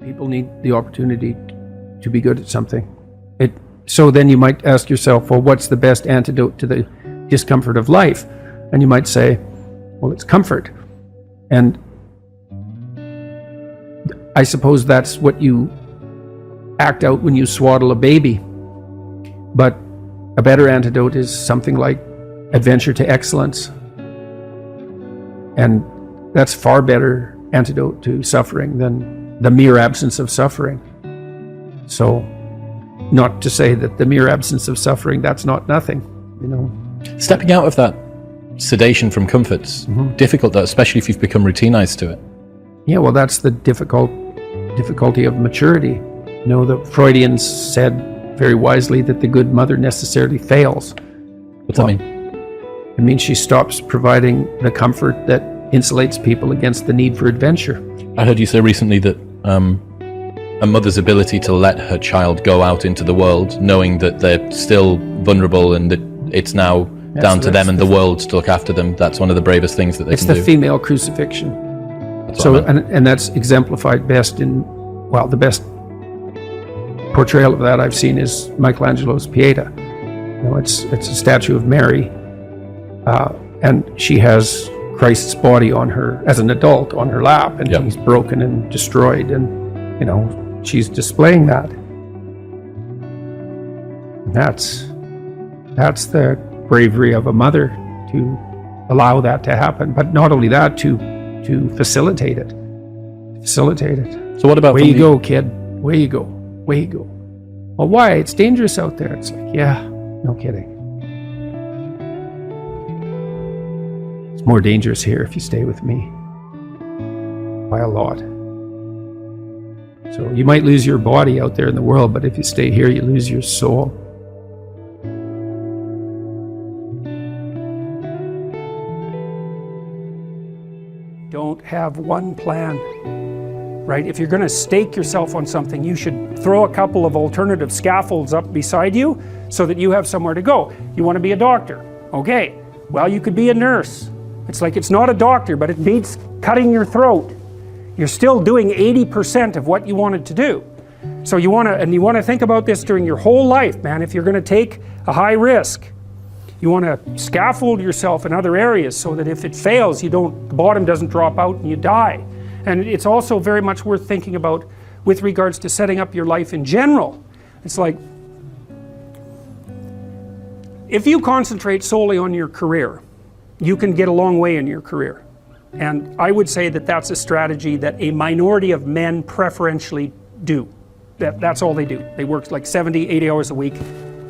People need the opportunity to be good at something. So then you might ask yourself, well, what's the best antidote to the discomfort of life? And you might say, well, it's comfort. And I suppose that's what you act out when you swaddle a baby. But a better antidote is something like adventure to excellence. And that's far better antidote to suffering than the mere absence of suffering. So, not to say that the mere absence of suffering, that's not nothing, you know. Stepping out of that sedation from comfort's difficult, especially if you've become routinized to it. Yeah, well, that's the difficulty of maturity. You know, the Freudians said very wisely that the good mother necessarily fails. What's that mean? It means she stops providing the comfort that insulates people against the need for adventure. I heard you say recently that a mother's ability to let her child go out into the world, knowing that they're still vulnerable and that it's now down to them and the world to look after them, that's one of the bravest things that they can do. It's the female crucifixion. And that's exemplified best in, well, the best portrayal of that I've seen is Michelangelo's Pieta. You know, it's a statue of Mary, and she has Christ's body on her, as an adult, on her lap, and he's broken and destroyed, and, you know, she's displaying that. And that's the bravery of a mother, to allow that to happen. But not only that, to facilitate it. So what about... Way you go, kid. Way you go. Well, why? It's dangerous out there. It's like, yeah, no kidding. It's more dangerous here if you stay with me. By a lot. So you might lose your body out there in the world, but if you stay here, you lose your soul. Don't have one plan, right? If you're going to stake yourself on something, you should throw a couple of alternative scaffolds up beside you so that you have somewhere to go. You want to be a doctor? Okay, well, you could be a nurse. It's like, it's not a doctor, but it beats cutting your throat. You're still doing 80% of what you wanted to do. So you want to think about this during your whole life, man. If you're going to take a high risk, you want to scaffold yourself in other areas so that if it fails, the bottom doesn't drop out and you die. And it's also very much worth thinking about with regards to setting up your life in general. It's like, if you concentrate solely on your career, you can get a long way in your career. And I would say that that's a strategy that a minority of men preferentially do. That's all they do. They work like 70, 80 hours a week.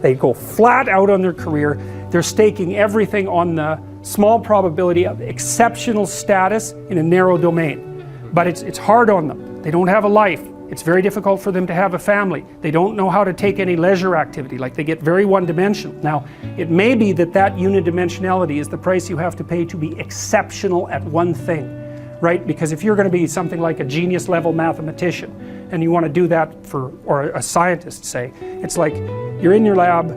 They go flat out on their career. They're staking everything on the small probability of exceptional status in a narrow domain. But it's hard on them. They don't have a life. It's very difficult for them to have a family. They don't know how to take any leisure activity. Like, they get very one-dimensional. Now, it may be that unidimensionality is the price you have to pay to be exceptional at one thing, right? Because if you're going to be something like a genius level mathematician and you want to do that or a scientist, say, it's like you're in your lab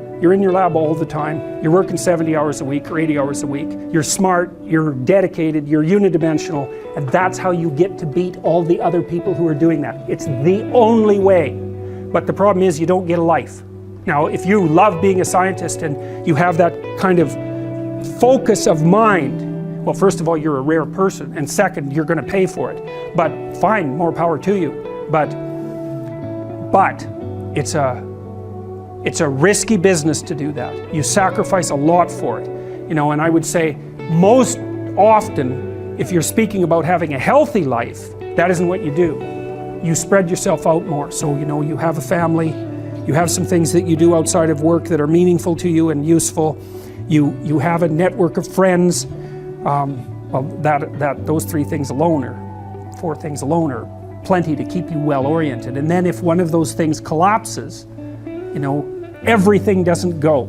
all the time, you're working 70 hours a week or 80 hours a week, you're smart, you're dedicated, you're unidimensional, and that's how you get to beat all the other people who are doing that. It's the only way. But the problem is you don't get a life. Now, if you love being a scientist and you have that kind of focus of mind, well, first of all, you're a rare person, and second, you're going to pay for it. But fine, more power to you. But it's a risky business to do that. You sacrifice a lot for it, you know. And I would say most often, if you're speaking about having a healthy life, that isn't what you do. You spread yourself out more. So, you know, you have a family, you have some things that you do outside of work that are meaningful to you and useful. You have a network of friends. Well, those 3 things alone, or 4 things alone, are plenty to keep you well oriented. And then if one of those things collapses, you know, everything doesn't go.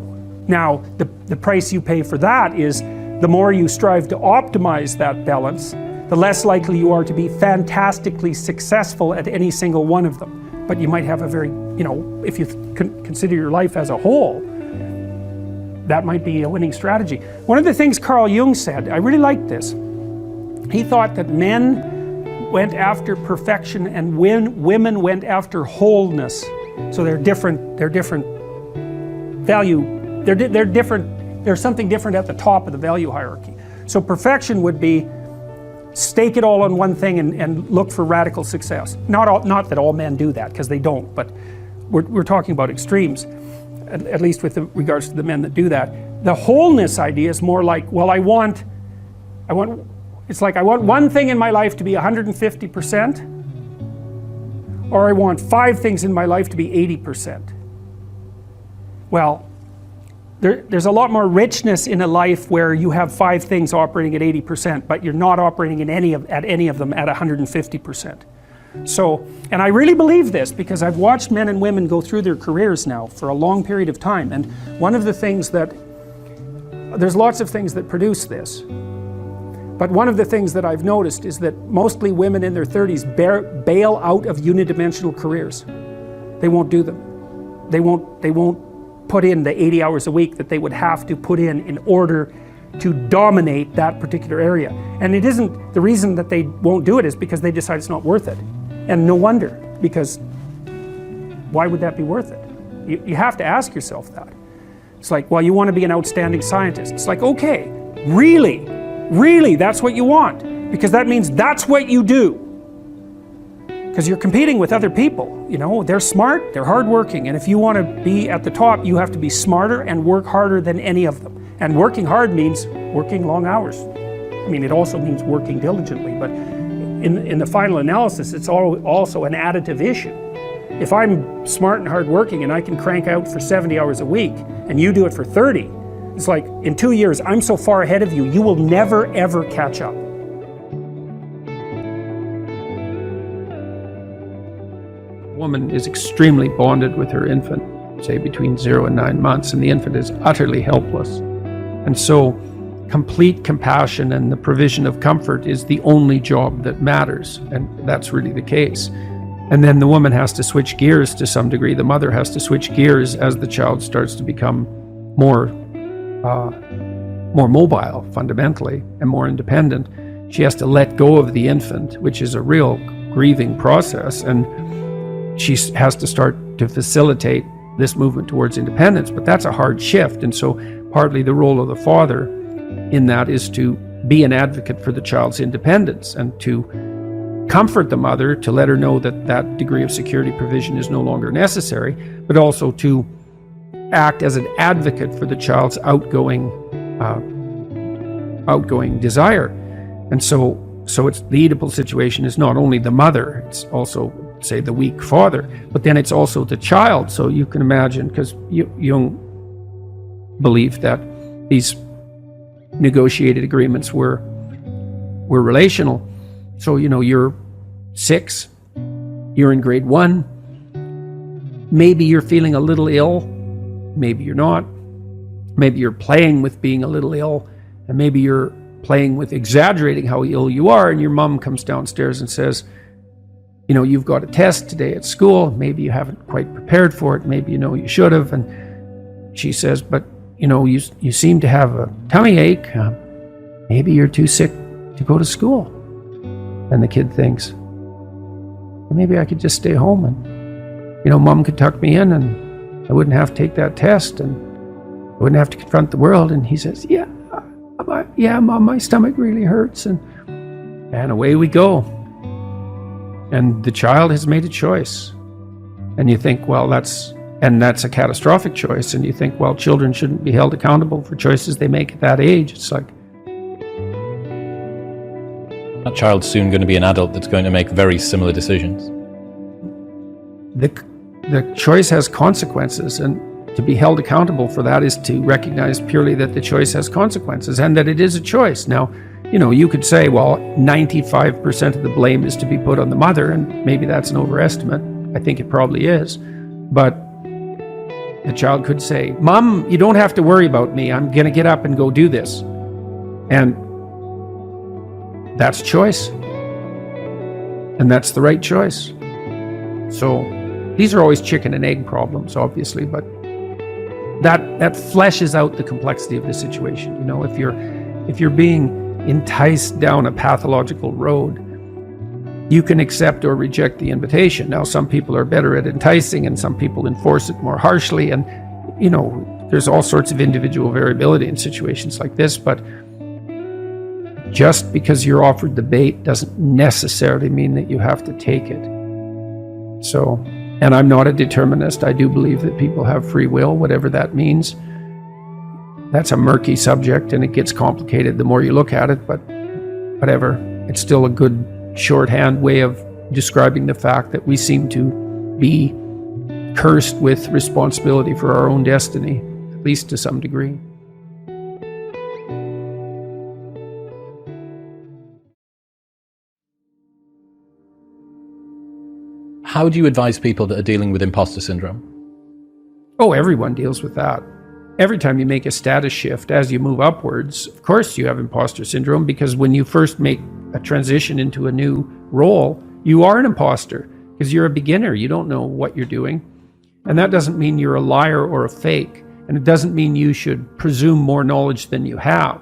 Now, the price you pay for that is the more you strive to optimize that balance, the less likely you are to be fantastically successful at any single one of them. But you might have a very, you know, if you consider your life as a whole, that might be a winning strategy. One of the things Carl Jung said, I really liked this. He thought that men went after perfection and women went after wholeness. So they're different value, they're different, there's something different at the top of the value hierarchy. So perfection would be stake it all on one thing and look for radical success. Not that all men do that, because they don't, but we're talking about extremes, at least with regards to the men that do that. The wholeness idea is more like, well, I want one thing in my life to be 150%, or I want 5 things in my life to be 80%. Well, there's a lot more richness in a life where you have 5 things operating at 80%, but you're not operating at any of them at 150%. So, and I really believe this because I've watched men and women go through their careers now for a long period of time, and one of the things that, there's lots of things that produce this, but one of the things that I've noticed is that mostly women in their 30s bail out of unidimensional careers. They won't do them. They won't put in the 80 hours a week that they would have to put in order to dominate that particular area. And it isn't, the reason that they won't do it is because they decide it's not worth it. And no wonder, because why would that be worth it? You have to ask yourself that. It's like, well, you want to be an outstanding scientist. It's like, okay, really, that's what you want, because that means that's what you do. Because you're competing with other people, you know, they're smart, they're hardworking, and if you want to be at the top, you have to be smarter and work harder than any of them. And working hard means working long hours. I mean, it also means working diligently, but in the final analysis, it's also an additive issue. If I'm smart and hardworking and I can crank out for 70 hours a week, and you do it for 30, it's like, in 2 years, I'm so far ahead of you, you will never ever catch up. A woman is extremely bonded with her infant, say between 0 and 9 months, and the infant is utterly helpless. And so complete compassion and the provision of comfort is the only job that matters, and that's really the case. And then the woman has to switch gears to some degree. The mother has to switch gears as the child starts to become more mobile fundamentally and more independent. She has to let go of the infant, which is a real grieving process, and she has to start to facilitate this movement towards independence. But that's a hard shift, and so partly the role of the father in that is to be an advocate for the child's independence and to comfort the mother, to let her know that that degree of security provision is no longer necessary, but also to act as an advocate for the child's outgoing desire. And so it's the Oedipal situation is not only the mother, it's also, say, the weak father, but then it's also the child. So you can imagine, because Jung believed that these negotiated agreements were relational. So, you know, you're 6, you're in grade 1, maybe you're feeling a little ill, maybe you're not, maybe you're playing with being a little ill, and maybe you're playing with exaggerating how ill you are, and your mom comes downstairs and says, you know, you've got a test today at school, maybe you haven't quite prepared for it, maybe you know you should have, and she says, but you know, you seem to have a tummy ache, maybe you're too sick to go to school. And the kid thinks, well, maybe I could just stay home and, you know, mom could tuck me in and I wouldn't have to take that test and I wouldn't have to confront the world. And he says, yeah, mom, my stomach really hurts. And away we go. And the child has made a choice. And you think, well, that's a catastrophic choice. And you think, well, children shouldn't be held accountable for choices they make at that age. It's like, that child's soon going to be an adult that's going to make very similar decisions. The choice has consequences, and to be held accountable for that is to recognize purely that the choice has consequences and that it is a choice. Now, you know, you could say, well, 95% of the blame is to be put on the mother, and maybe that's an overestimate. I think it probably is. But the child could say, Mom, you don't have to worry about me. I'm going to get up and go do this. And that's choice. And that's the right choice. So these are always chicken and egg problems, obviously, but that fleshes out the complexity of the situation. You know, if you're being enticed down a pathological road, you can accept or reject the invitation. Now, some people are better at enticing and some people enforce it more harshly. And, there's all sorts of individual variability in situations like this. But just because you're offered the bait doesn't necessarily mean that you have to take it. So, and I'm not a determinist. I do believe that people have free will, whatever that means. That's a murky subject and it gets complicated the more you look at it, but whatever. It's still a good shorthand way of describing the fact that we seem to be cursed with responsibility for our own destiny, at least to some degree. How do you advise people that are dealing with imposter syndrome? Oh, everyone deals with that. Every time you make a status shift as you move upwards, of course you have imposter syndrome, because when you first make a transition into a new role, you are an imposter because you're a beginner. You don't know what you're doing. And that doesn't mean you're a liar or a fake. And it doesn't mean you should presume more knowledge than you have.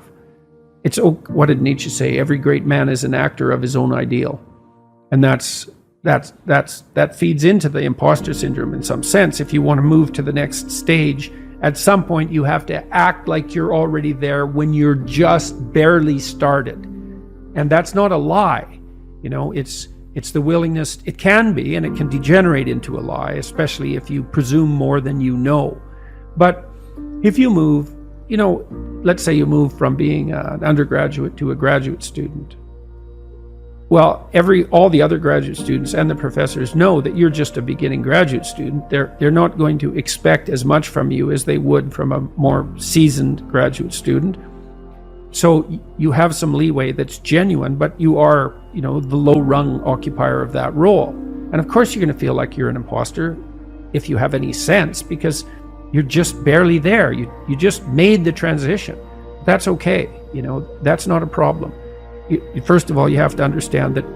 It's, what did Nietzsche say? Every great man is an actor of his own ideal. And that feeds into the imposter syndrome in some sense. If you want to move to the next stage, at some point you have to act like you're already there when you're just barely started. And that's not a lie. It's the willingness. It can be, and it can degenerate into a lie, especially if you presume more than you know. But if you move, let's say you move from being an undergraduate to a graduate student. Well, all the other graduate students and the professors know that you're just a beginning graduate student. They're not going to expect as much from you as they would from a more seasoned graduate student. So you have some leeway that's genuine, but you are, the low-rung occupier of that role. And of course you're going to feel like you're an imposter if you have any sense, because you're just barely there. You just made the transition. That's okay. That's not a problem. First of all, you have to understand that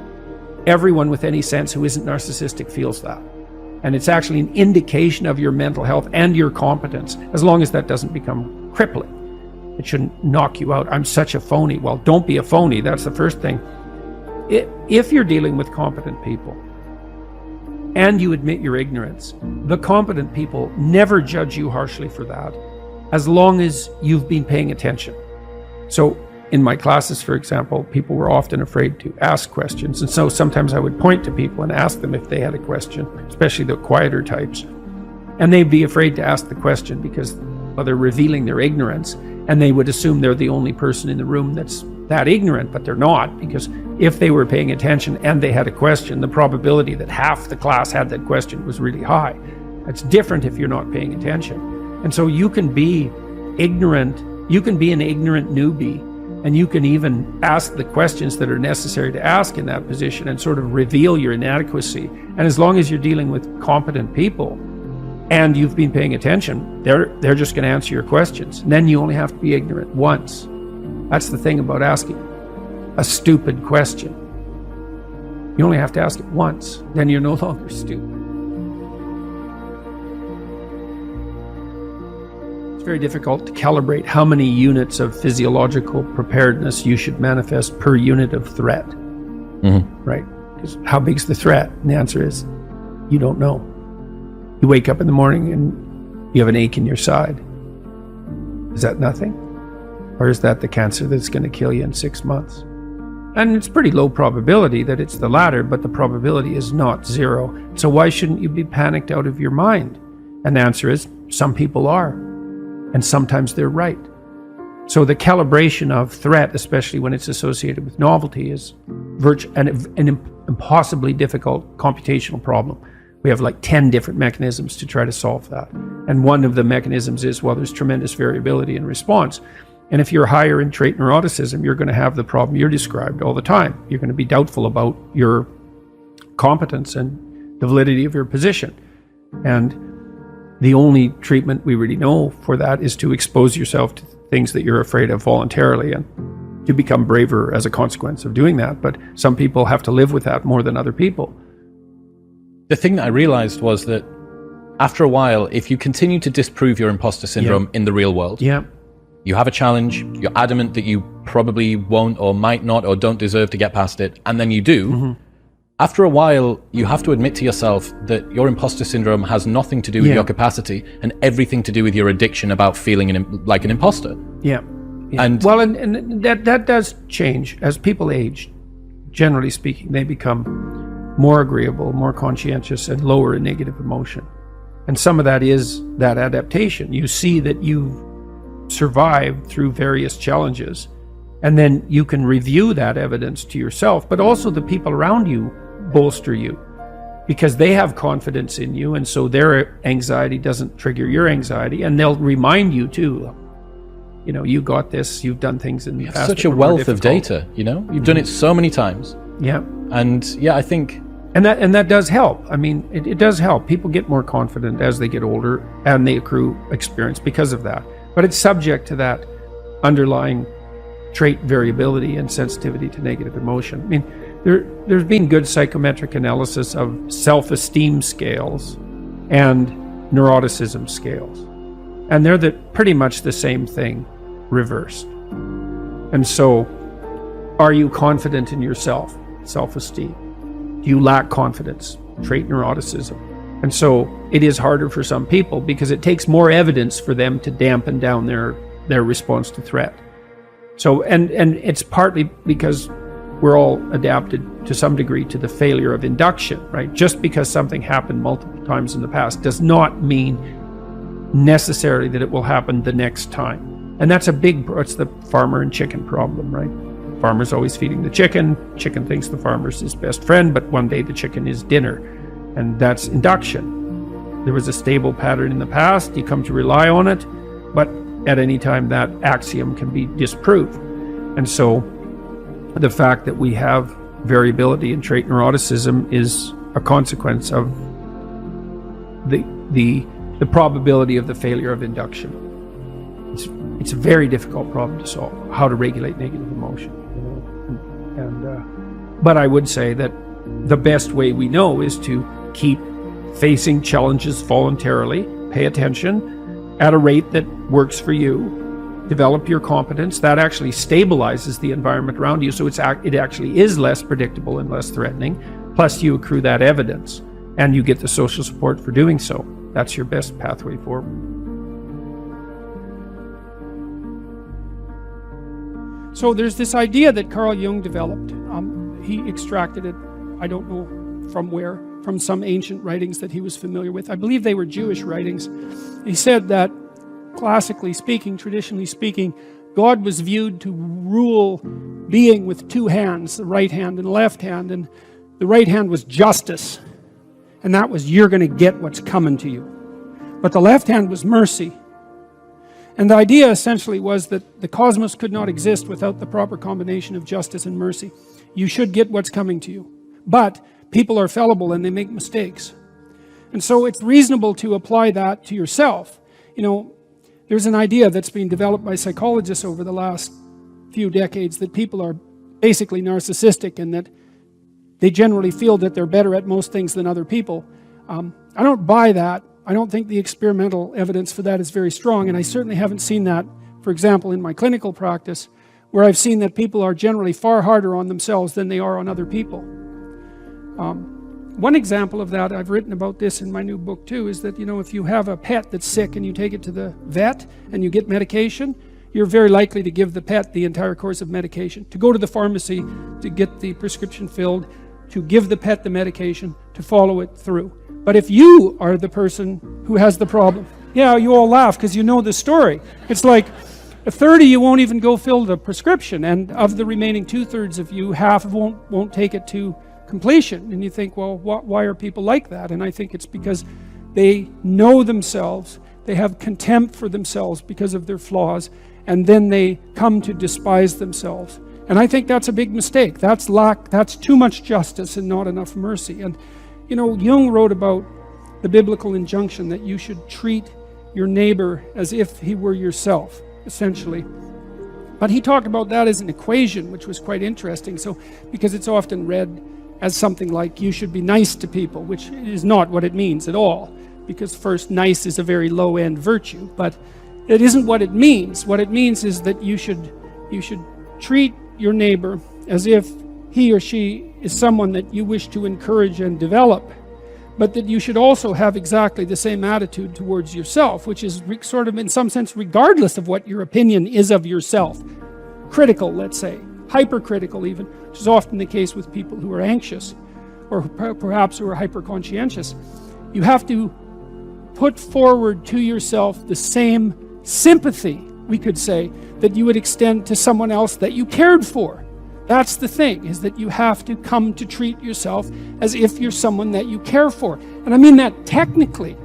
everyone with any sense who isn't narcissistic feels that. And it's actually an indication of your mental health and your competence, as long as that doesn't become crippling. It shouldn't knock you out. I'm such a phony. Well, don't be a phony. That's the first thing. If you're dealing with competent people and you admit your ignorance, the competent people never judge you harshly for that, as long as you've been paying attention. So in my classes, for example, people were often afraid to ask questions. And so sometimes I would point to people and ask them if they had a question, especially the quieter types. And they'd be afraid to ask the question because, they're revealing their ignorance. And they would assume they're the only person in the room that's that ignorant, but they're not, because if they were paying attention and they had a question, the probability that half the class had that question was really high. That's different if you're not paying attention. And so you can be ignorant, you can be an ignorant newbie, and you can even ask the questions that are necessary to ask in that position and sort of reveal your inadequacy. And as long as you're dealing with competent people and you've been paying attention, they're just going to answer your questions. And then you only have to be ignorant once. That's the thing about asking a stupid question. You only have to ask it once, then you're no longer stupid. It's very difficult to calibrate how many units of physiological preparedness you should manifest per unit of threat. Mm-hmm. Right? Because how big's the threat? And the answer is, you don't know. You wake up in the morning and you have an ache in your side. Is that nothing? Or is that the cancer that's going to kill you in 6 months? And it's pretty low probability that it's the latter, but the probability is not zero. So why shouldn't you be panicked out of your mind? And the answer is, some people are. And sometimes they're right. So the calibration of threat, especially when it's associated with novelty, is an impossibly difficult computational problem. We have like 10 different mechanisms to try to solve that. And one of the mechanisms is, there's tremendous variability in response. And if you're higher in trait neuroticism, you're going to have the problem you're described all the time. You're going to be doubtful about your competence and the validity of your position. And the only treatment we really know for that is to expose yourself to things that you're afraid of voluntarily and to become braver as a consequence of doing that. But some people have to live with that more than other people. The thing that I realized was that after a while, if you continue to disprove your imposter syndrome in the real world, you have a challenge, you're adamant that you probably won't or might not or don't deserve to get past it, and then you do, after a while, you have to admit to yourself that your imposter syndrome has nothing to do with your capacity and everything to do with your addiction about feeling like an imposter. Yeah. And well, and that does change as people age. Generally speaking, they become more agreeable, more conscientious, and lower in negative emotion. And some of that is that adaptation. You see that you've survived through various challenges, and then you can review that evidence to yourself, but also the people around you bolster you because they have confidence in you, and so their anxiety doesn't trigger your anxiety, and they'll remind you too, you know, you got this, you've done things in the past. Such a wealth of data, you know, you've done it so many times. Yeah. And yeah, I think... And that does help. I mean, it does help. People get more confident as they get older, and they accrue experience because of that. But it's subject to that underlying trait variability and sensitivity to negative emotion. I mean, there's been good psychometric analysis of self-esteem scales and neuroticism scales. And they're pretty much the same thing, reversed. And so, are you confident in yourself? Self-esteem. Do you lack confidence? Trait neuroticism. And so, it is harder for some people because it takes more evidence for them to dampen down their response to threat. So, and it's partly because we're all adapted to some degree to the failure of induction, right? Just because something happened multiple times in the past does not mean necessarily that it will happen the next time. And that's it's the farmer and chicken problem, right? Farmer's always feeding the chicken. Chicken thinks the farmer's his best friend, but one day the chicken is dinner. And that's induction. There was a stable pattern in the past. You come to rely on it, but at any time that axiom can be disproved. And so the fact that we have variability in trait neuroticism is a consequence of the probability of the failure of induction. It's a very difficult problem to solve, how to regulate negative emotion. But I would say that the best way we know is to keep facing challenges voluntarily, pay attention at a rate that works for you, develop your competence. That actually stabilizes the environment around you, so it actually is less predictable and less threatening. Plus you accrue that evidence and you get the social support for doing so. That's your best pathway forward. So there's this idea that Carl Jung developed. He extracted it, I don't know from where, from some ancient writings that he was familiar with. I believe they were Jewish writings. He said that, classically speaking, traditionally speaking, God was viewed to rule being with two hands, the right hand and the left hand, and the right hand was justice, and that was you're going to get what's coming to you. But the left hand was mercy. And the idea essentially was that the cosmos could not exist without the proper combination of justice and mercy. You should get what's coming to you. But people are fallible and they make mistakes. And so it's reasonable to apply that to yourself. You know, there's an idea that's been developed by psychologists over the last few decades that people are basically narcissistic and that they generally feel that they're better at most things than other people. I don't buy that. I don't think the experimental evidence for that is very strong, and I certainly haven't seen that, for example, in my clinical practice, where I've seen that people are generally far harder on themselves than they are on other people. One example of that, I've written about this in my new book too, is that, you know, if you have a pet that's sick and you take it to the vet and you get medication, you're very likely to give the pet the entire course of medication, to go to the pharmacy to get the prescription filled, to give the pet the medication, to follow it through. But if you are the person who has the problem, yeah, you all laugh because you know the story. It's like a third of you won't even go fill the prescription, and of the remaining 2/3 of you, half won't take it to completion. And you think, well, why are people like that? And I think it's because they know themselves, they have contempt for themselves because of their flaws, and then they come to despise themselves. And I think that's a big mistake. That's too much justice and not enough mercy. And you know, Jung wrote about the biblical injunction that you should treat your neighbor as if he were yourself, essentially. But he talked about that as an equation, which was quite interesting. So, because it's often read as something like you should be nice to people, which is not what it means at all. Because first, nice is a very low-end virtue, but it isn't what it means. What it means is that you should treat your neighbor as if he or she is someone that you wish to encourage and develop, but that you should also have exactly the same attitude towards yourself, which is sort of in some sense regardless of what your opinion is of yourself. Critical, let's say, hypercritical even, which is often the case with people who are anxious or perhaps who are hyper-conscientious. You have to put forward to yourself the same sympathy, we could say, that you would extend to someone else that you cared for. That's the thing, is that you have to come to treat yourself as if you're someone that you care for. And I mean that technically.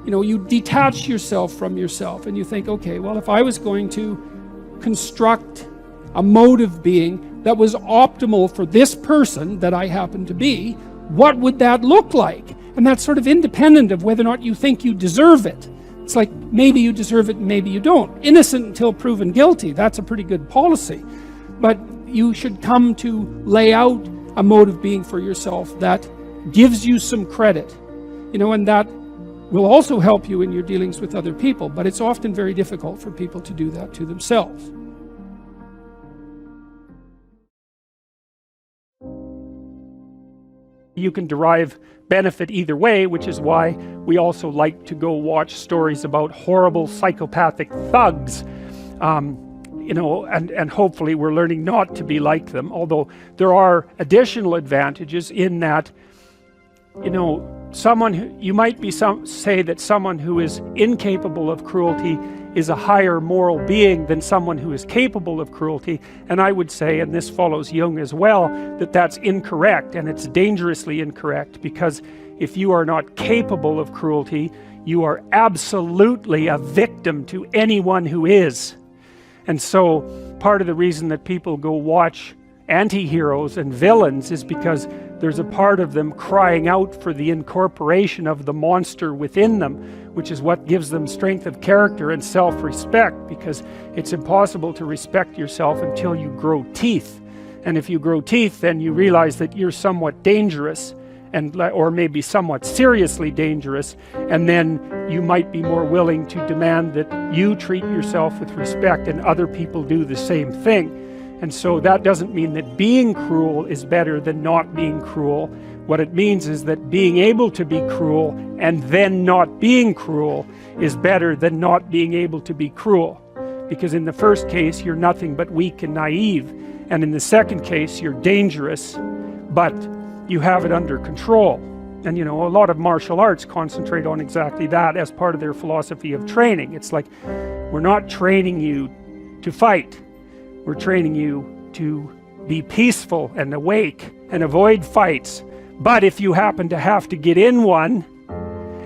You know, you detach yourself from yourself and you think, okay, well, if I was going to construct a mode of being that was optimal for this person that I happen to be, what would that look like? And that's sort of independent of whether or not you think you deserve it. It's like, maybe you deserve it and maybe you don't. Innocent until proven guilty, that's a pretty good policy. But you should come to lay out a mode of being for yourself that gives you some credit, you know, and that will also help you in your dealings with other people, but it's often very difficult for people to do that to themselves. You can derive benefit either way, which is why we also like to go watch stories about horrible psychopathic thugs. You know, and hopefully we're learning not to be like them, although there are additional advantages in that, you know, you might say that someone who is incapable of cruelty is a higher moral being than someone who is capable of cruelty, and I would say, and this follows Jung as well, that that's incorrect, and it's dangerously incorrect, because if you are not capable of cruelty, you are absolutely a victim to anyone who is. And so part of the reason that people go watch anti-heroes and villains is because there's a part of them crying out for the incorporation of the monster within them, which is what gives them strength of character and self-respect, because it's impossible to respect yourself until you grow teeth. And if you grow teeth, then you realize that you're somewhat dangerous, or maybe somewhat seriously dangerous, and then you might be more willing to demand that you treat yourself with respect and other people do the same thing. And so that doesn't mean that being cruel is better than not being cruel. What it means is that being able to be cruel and then not being cruel is better than not being able to be cruel. Because in the first case, you're nothing but weak and naive. And in the second case, you're dangerous, but you have it under control. And you know, a lot of martial arts concentrate on exactly that as part of their philosophy of training. It's like, we're not training you to fight. We're training you to be peaceful and awake and avoid fights. But if you happen to have to get in one,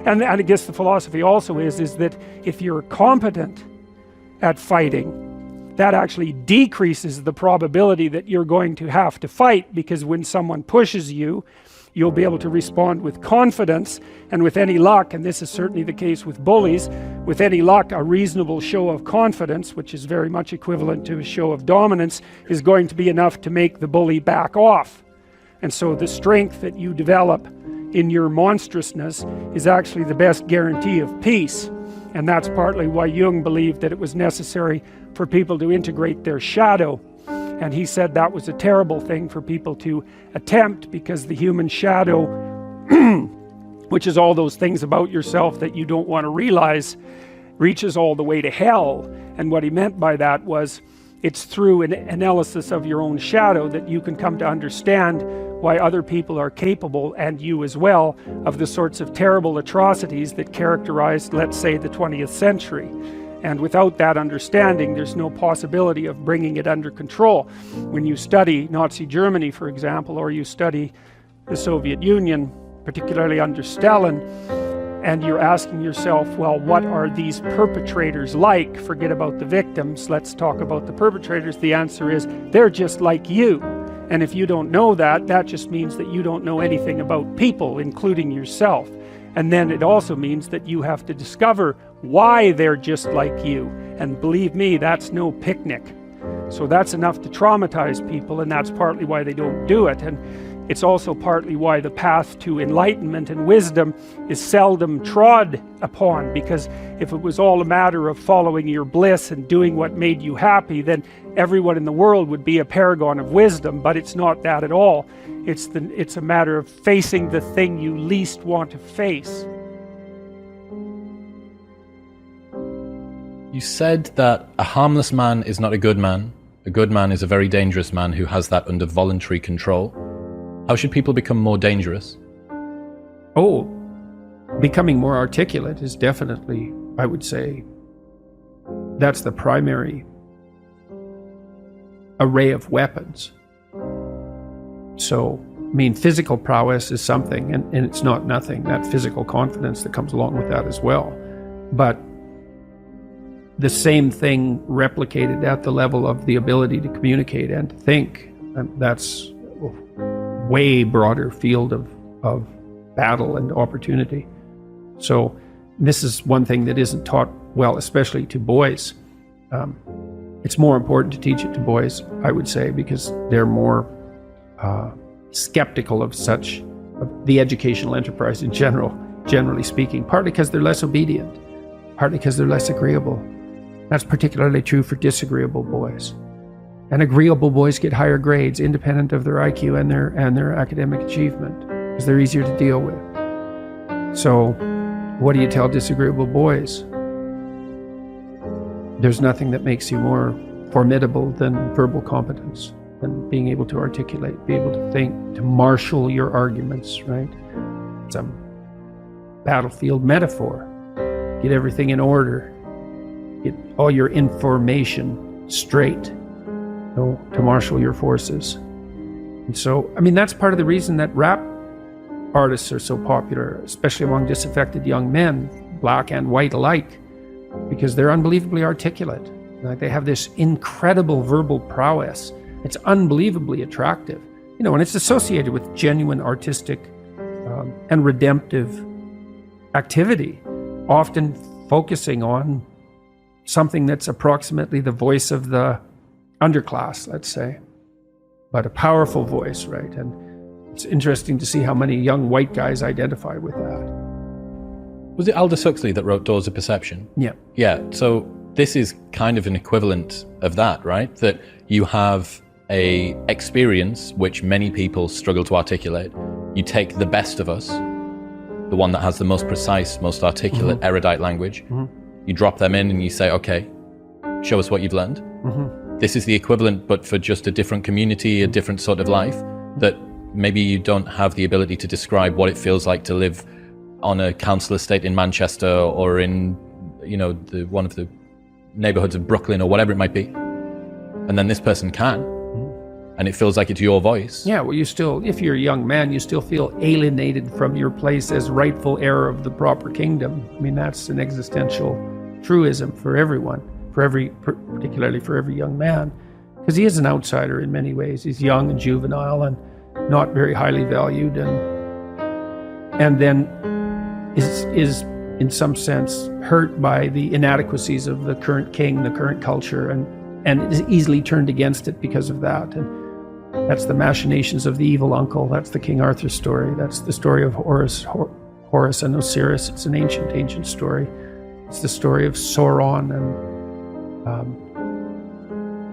and I guess the philosophy also is that if you're competent at fighting, that actually decreases the probability that you're going to have to fight, because when someone pushes you, you'll be able to respond with confidence, and with any luck, and this is certainly the case with bullies, with any luck, a reasonable show of confidence, which is very much equivalent to a show of dominance, is going to be enough to make the bully back off. And so the strength that you develop in your monstrousness is actually the best guarantee of peace. And that's partly why Jung believed that it was necessary for people to integrate their shadow. And he said that was a terrible thing for people to attempt, because the human shadow, which is all those things about yourself that you don't want to realize, reaches all the way to hell. And what he meant by that was, it's through an analysis of your own shadow that you can come to understand why other people are capable, and you as well, of the sorts of terrible atrocities that characterized, let's say, the 20th century. And without that understanding, there's no possibility of bringing it under control. When you study Nazi Germany, for example, or you study the Soviet Union, particularly under Stalin, and you're asking yourself, well, what are these perpetrators like? Forget about the victims, let's talk about the perpetrators. The answer is, they're just like you. And if you don't know that, that just means that you don't know anything about people, including yourself. And then it also means that you have to discover why they're just like you. And believe me, that's no picnic. So that's enough to traumatize people, and that's partly why they don't do it. And It's also partly why the path to enlightenment and wisdom is seldom trod upon, because if it was all a matter of following your bliss and doing what made you happy, then everyone in the world would be a paragon of wisdom. But it's not that at all. It's a matter of facing the thing you least want to face. You said that a harmless man is not a good man. A good man is a very dangerous man who has that under voluntary control. How should people become more dangerous? Oh, becoming more articulate is definitely, I would say, that's the primary array of weapons. So, I mean, physical prowess is something, and it's not nothing, that physical confidence that comes along with that as well. But the same thing replicated at the level of the ability to communicate and to think, and that's a way broader field of battle and opportunity. So this is one thing that isn't taught well, especially to boys. It's more important to teach it to boys, I would say, because they're more skeptical of the educational enterprise in general, generally speaking, partly because they're less obedient, partly because they're less agreeable. That's particularly true for disagreeable boys. And agreeable boys get higher grades independent of their IQ and their academic achievement, because they're easier to deal with. So what do you tell disagreeable boys? There's nothing that makes you more formidable than verbal competence, than being able to articulate, be able to think, to marshal your arguments, right? It's a battlefield metaphor. Get everything in order. Get all your information straight, to marshal your forces. And so, I mean, that's part of the reason that rap artists are so popular, especially among disaffected young men, black and white alike, because they're unbelievably articulate. Like, they have this incredible verbal prowess. It's unbelievably attractive, and it's associated with genuine artistic and redemptive activity, often focusing on something that's approximately the voice of the underclass, let's say, but a powerful voice, right? And it's interesting to see how many young white guys identify with that. Was it Aldous Huxley that wrote Doors of Perception? Yeah. Yeah, so this is kind of an equivalent of that, right? That you have a experience which many people struggle to articulate. You take the best of us, the one that has the most precise, most articulate, erudite language. You drop them in and you say, okay, show us what you've learned. This is the equivalent, but for just a different community, a different sort of life, that maybe you don't have the ability to describe what it feels like to live on a council estate in Manchester or in, one of the neighborhoods of Brooklyn or whatever it might be. And then this person can. And it feels like it's your voice. Yeah, well, if you're a young man, you still feel alienated from your place as rightful heir of the proper kingdom. I mean, that's an existential truism for everyone, particularly for every young man, because he is an outsider in many ways. He's young and juvenile and not very highly valued, and then is in some sense hurt by the inadequacies of the current king, the current culture, and is easily turned against it because of that. And that's the machinations of the evil uncle. That's the King Arthur story. That's the story of Horus and Osiris. It's an ancient story. It's the story of Sauron, and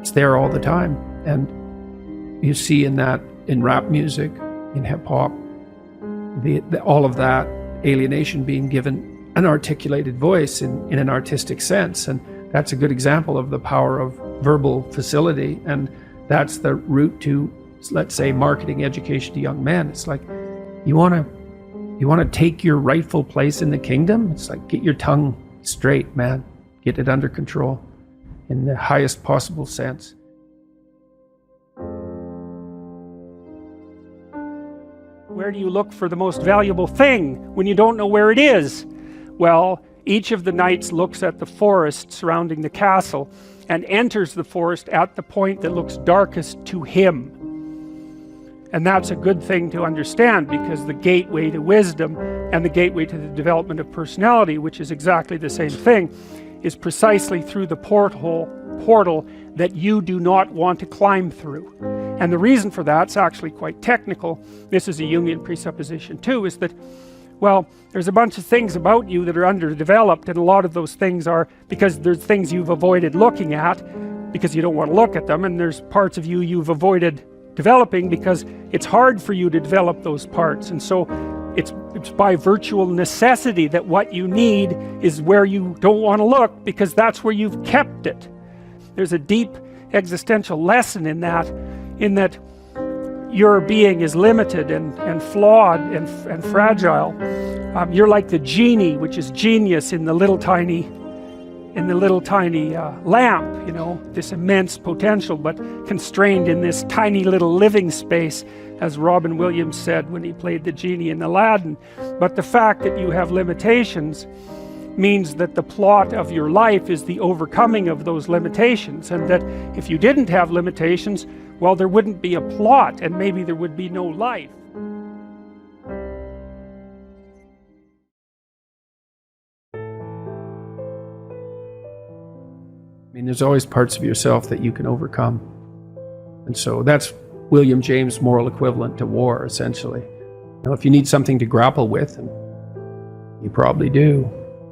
it's there all the time. And you see in rap music, in hip hop, all of that alienation being given an articulated voice in an artistic sense. And that's a good example of the power of verbal facility. And that's the route to, let's say, marketing education to young men. It's like, you want to take your rightful place in the kingdom? It's like, get your tongue straight, man. Get it under control in the highest possible sense. Where do you look for the most valuable thing when you don't know where it is? Well, each of the knights looks at the forest surrounding the castle and enters the forest at the point that looks darkest to him. And that's a good thing to understand, because the gateway to wisdom and the gateway to the development of personality, which is exactly the same thing, is precisely through the portal that you do not want to climb through. And the reason for that's actually quite technical. This is a Jungian presupposition too, is that, well, there's a bunch of things about you that are underdeveloped, and a lot of those things are because there's things you've avoided looking at because you don't want to look at them, and there's parts of you you've avoided developing because it's hard for you to develop those parts. And so it's by virtual necessity that what you need is where you don't want to look, because that's where you've kept it. There's a deep existential lesson in that your being is limited and flawed and fragile. You're like the genie, which is genius in the little tiny lamp, you know, this immense potential, but constrained in this tiny little living space, as Robin Williams said when he played the genie in Aladdin. But the fact that you have limitations means that the plot of your life is the overcoming of those limitations, and that if you didn't have limitations, well, there wouldn't be a plot, and maybe there would be no life. I mean, there's always parts of yourself that you can overcome. And so that's William James' moral equivalent to war, essentially. Now, if you need something to grapple with, and you probably do,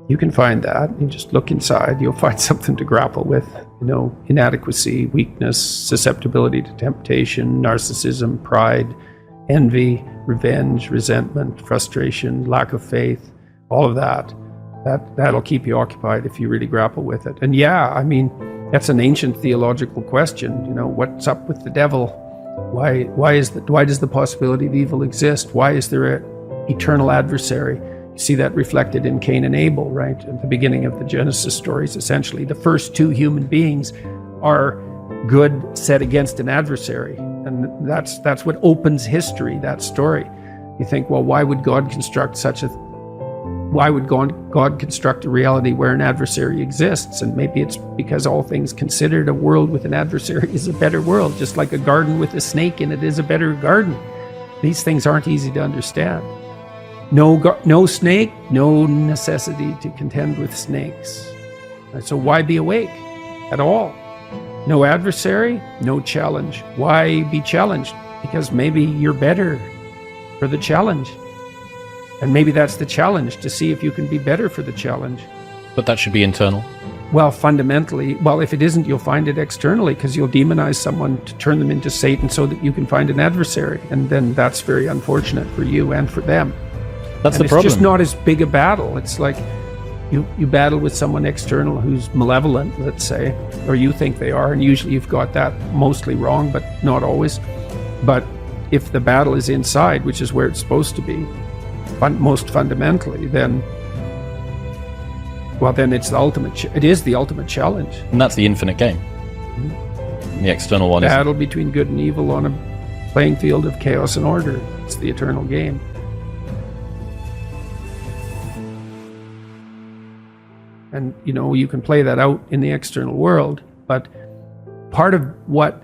you can find that. You just look inside, you'll find something to grapple with. You know, inadequacy, weakness, susceptibility to temptation, narcissism, pride, envy, revenge, resentment, frustration, lack of faith, all of that. That'll keep you occupied if you really grapple with it. And yeah, I mean, that's an ancient theological question. You know, what's up with the devil? Why does the possibility of evil exist? Why is there an eternal adversary? You see that reflected in Cain and Abel, right? At the beginning of the Genesis stories, essentially. The first two human beings are good set against an adversary. And that's what opens history, that story. You think, well, why would God construct a reality where an adversary exists? And maybe it's because all things considered, a world with an adversary is a better world, just like a garden with a snake in it is a better garden. These things aren't easy to understand. No snake, no necessity to contend with snakes. So why be awake at all? No adversary, no challenge. Why be challenged? Because maybe you're better for the challenge. And maybe that's the challenge, to see if you can be better for the challenge. But that should be internal. Well, fundamentally, if it isn't, you'll find it externally, because you'll demonize someone to turn them into Satan so that you can find an adversary. And then that's very unfortunate for you and for them. That's and the problem. It's just not as big a battle. It's like you battle with someone external who's malevolent, let's say, or you think they are, and usually you've got that mostly wrong, but not always. But if the battle is inside, which is where it's supposed to be, most fundamentally, then it's it is the ultimate challenge. And that's the infinite game. Mm-hmm. The external one is battle between good and evil on a playing field of chaos and order. It's the eternal game. And you can play that out in the external world, but part of what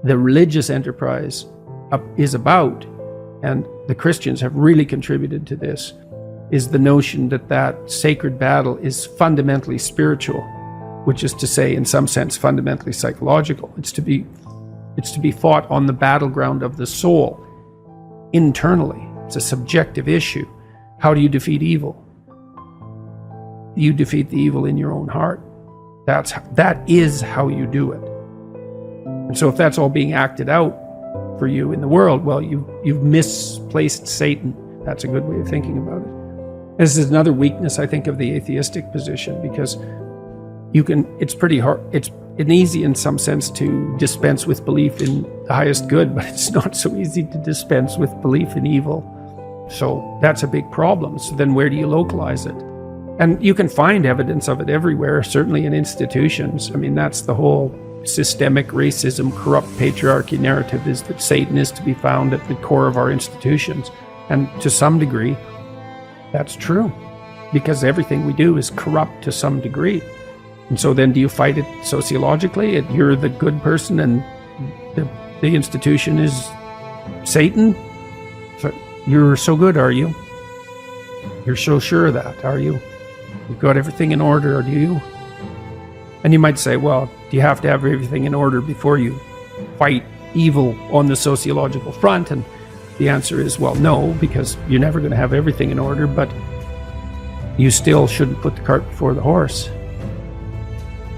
the religious enterprise is about, and the Christians have really contributed to this, is the notion that sacred battle is fundamentally spiritual, which is to say, in some sense, fundamentally psychological. It's to be fought on the battleground of the soul, internally. It's a subjective issue. How do you defeat evil? You defeat the evil in your own heart. That is how you do it. And so if that's all being acted out for you in the world, well, you've misplaced Satan. That's a good way of thinking about it. This is another weakness, I think, of the atheistic position, because it's pretty hard. It's easy in some sense to dispense with belief in the highest good, but it's not so easy to dispense with belief in evil. So that's a big problem. So then where do you localize it? And you can find evidence of it everywhere, certainly in institutions. I mean, that's the whole systemic racism, corrupt patriarchy narrative, is that Satan is to be found at the core of our institutions. And to some degree, that's true, because everything we do is corrupt to some degree. And so then do you fight it sociologically? You're the good person and the institution is Satan? So you're so good, are you? You're so sure of that, are you? You've got everything in order, or do you? And you might say, well, do you have to have everything in order before you fight evil on the sociological front? And the answer is, well, no, because you're never going to have everything in order, but you still shouldn't put the cart before the horse.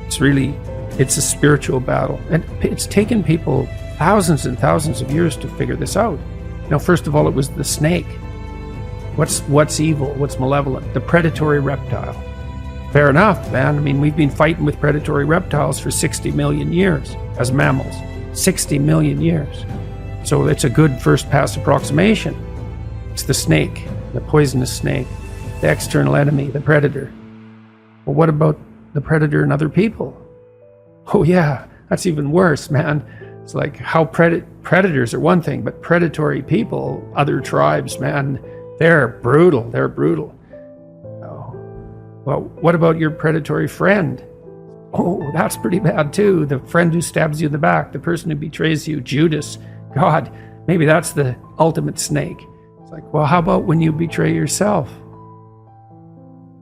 It's a spiritual battle. And it's taken people thousands and thousands of years to figure this out. Now, first of all, it was the snake. What's evil? What's malevolent? The predatory reptile. Fair enough, man. I mean, we've been fighting with predatory reptiles for 60 million years as mammals. 60 million years. So it's a good first pass approximation. It's the snake, the poisonous snake, the external enemy, the predator. Well, what about the predator and other people? Oh yeah, that's even worse, man. It's like how predators are one thing, but predatory people, other tribes, man, they're brutal. They're brutal. Oh. Well, what about your predatory friend? Oh, that's pretty bad too. The friend who stabs you in the back, the person who betrays you, Judas. God, maybe that's the ultimate snake. It's like, well, how about when you betray yourself?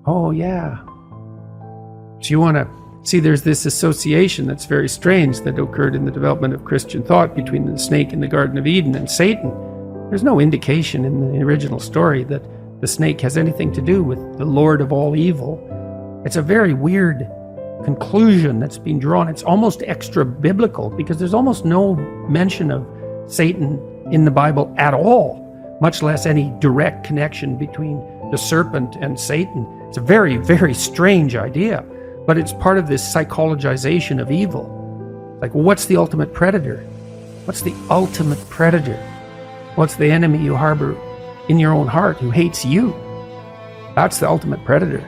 Oh, yeah. So you want to see, there's this association that's very strange that occurred in the development of Christian thought between the snake in the Garden of Eden and Satan. There's no indication in the original story that the snake has anything to do with the Lord of all evil. It's a very weird conclusion that's been drawn. It's almost extra biblical because there's almost no mention of Satan in the Bible at all, much less any direct connection between the serpent and Satan. It's a very, very strange idea, but it's part of this psychologization of evil. Like, what's the ultimate predator? What's the ultimate predator? What's the enemy you harbor in your own heart who hates you? That's the ultimate predator.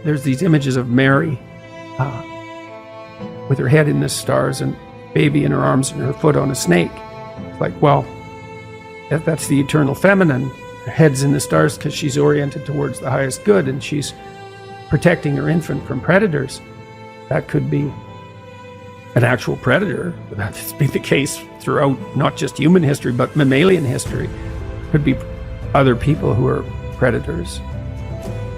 There's these images of Mary with her head in the stars and baby in her arms and her foot on a snake. It's like, well, that's the eternal feminine. Her head's in the stars because she's oriented towards the highest good and she's protecting her infant from predators. That could be an actual predator. That's been the case throughout not just human history, but mammalian history. Could be other people who are predators.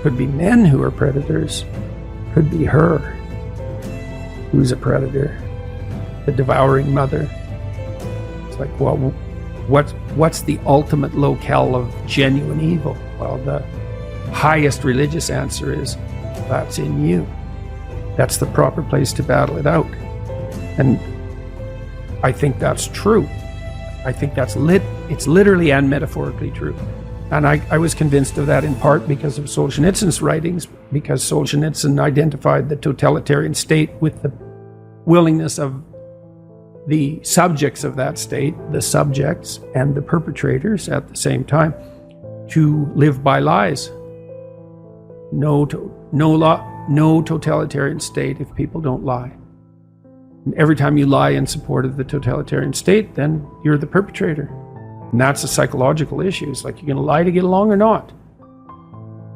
Could be men who are predators. Could be her, who's a predator. The devouring mother. It's like, well, what's the ultimate locale of genuine evil? Well, the highest religious answer is, that's in you. That's the proper place to battle it out. And I think that's true. I think it's literally and metaphorically true. And I was convinced of that in part because of Solzhenitsyn's writings, because Solzhenitsyn identified the totalitarian state with the willingness of the subjects of that state, the subjects and the perpetrators at the same time, to live by lies. No totalitarian state if people don't lie. And every time you lie in support of the totalitarian state, then you're the perpetrator. And that's a psychological issue. It's like, you're going to lie to get along or not?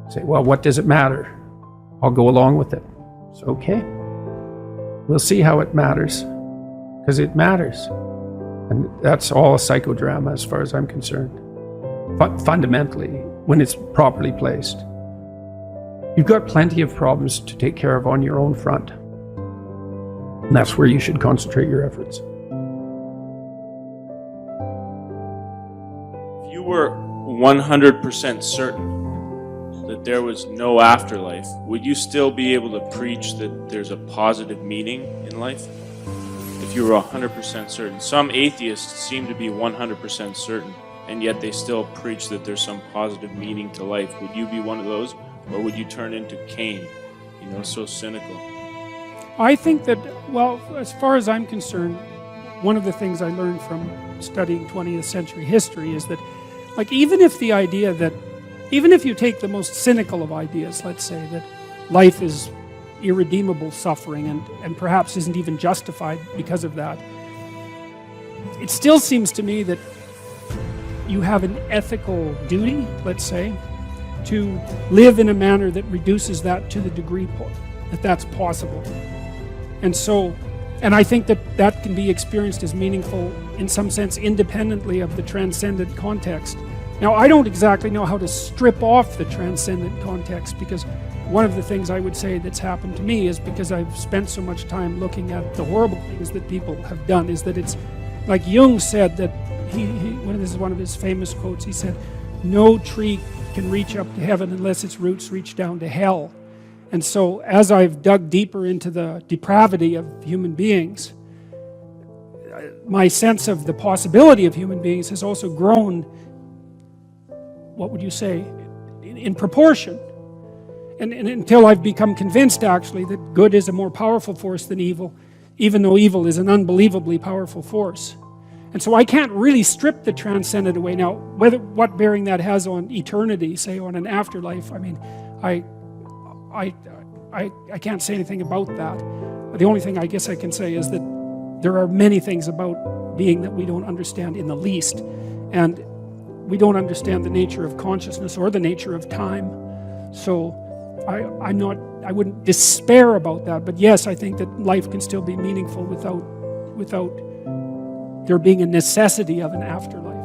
Say, well, what does it matter? I'll go along with it. It's okay. We'll see how it matters. Because it matters. And that's all a psychodrama as far as I'm concerned. Fundamentally, when it's properly placed. You've got plenty of problems to take care of on your own front. And that's where you should concentrate your efforts. If you were 100% certain that there was no afterlife, would you still be able to preach that there's a positive meaning in life? If you were 100% certain. Some atheists seem to be 100% certain, and yet they still preach that there's some positive meaning to life. Would you be one of those, or would you turn into Cain, so cynical? I think that, well, as far as I'm concerned, one of the things I learned from studying 20th century history is that, like, even if you take the most cynical of ideas, let's say that life is irredeemable suffering and perhaps isn't even justified because of that, it still seems to me that you have an ethical duty, let's say, to live in a manner that reduces that to the degree that that's possible. And I think that can be experienced as meaningful in some sense independently of the transcendent context. Now, I don't exactly know how to strip off the transcendent context, because one of the things I would say that's happened to me is because I've spent so much time looking at the horrible things that people have done, is that it's like Jung said that this is one of his famous quotes. He said, "No tree can reach up to heaven unless its roots reach down to hell." And so as I've dug deeper into the depravity of human beings, my sense of the possibility of human beings has also grown, what would you say, in proportion. And until I've become convinced actually that good is a more powerful force than evil, even though evil is an unbelievably powerful force. And so I can't really strip the transcendent away. Now, what bearing that has on eternity, say on an afterlife, I mean, I can't say anything about that. The only thing I guess I can say is that there are many things about being that we don't understand in the least. And we don't understand the nature of consciousness or the nature of time. So I wouldn't despair about that, but yes, I think that life can still be meaningful without there being a necessity of an afterlife.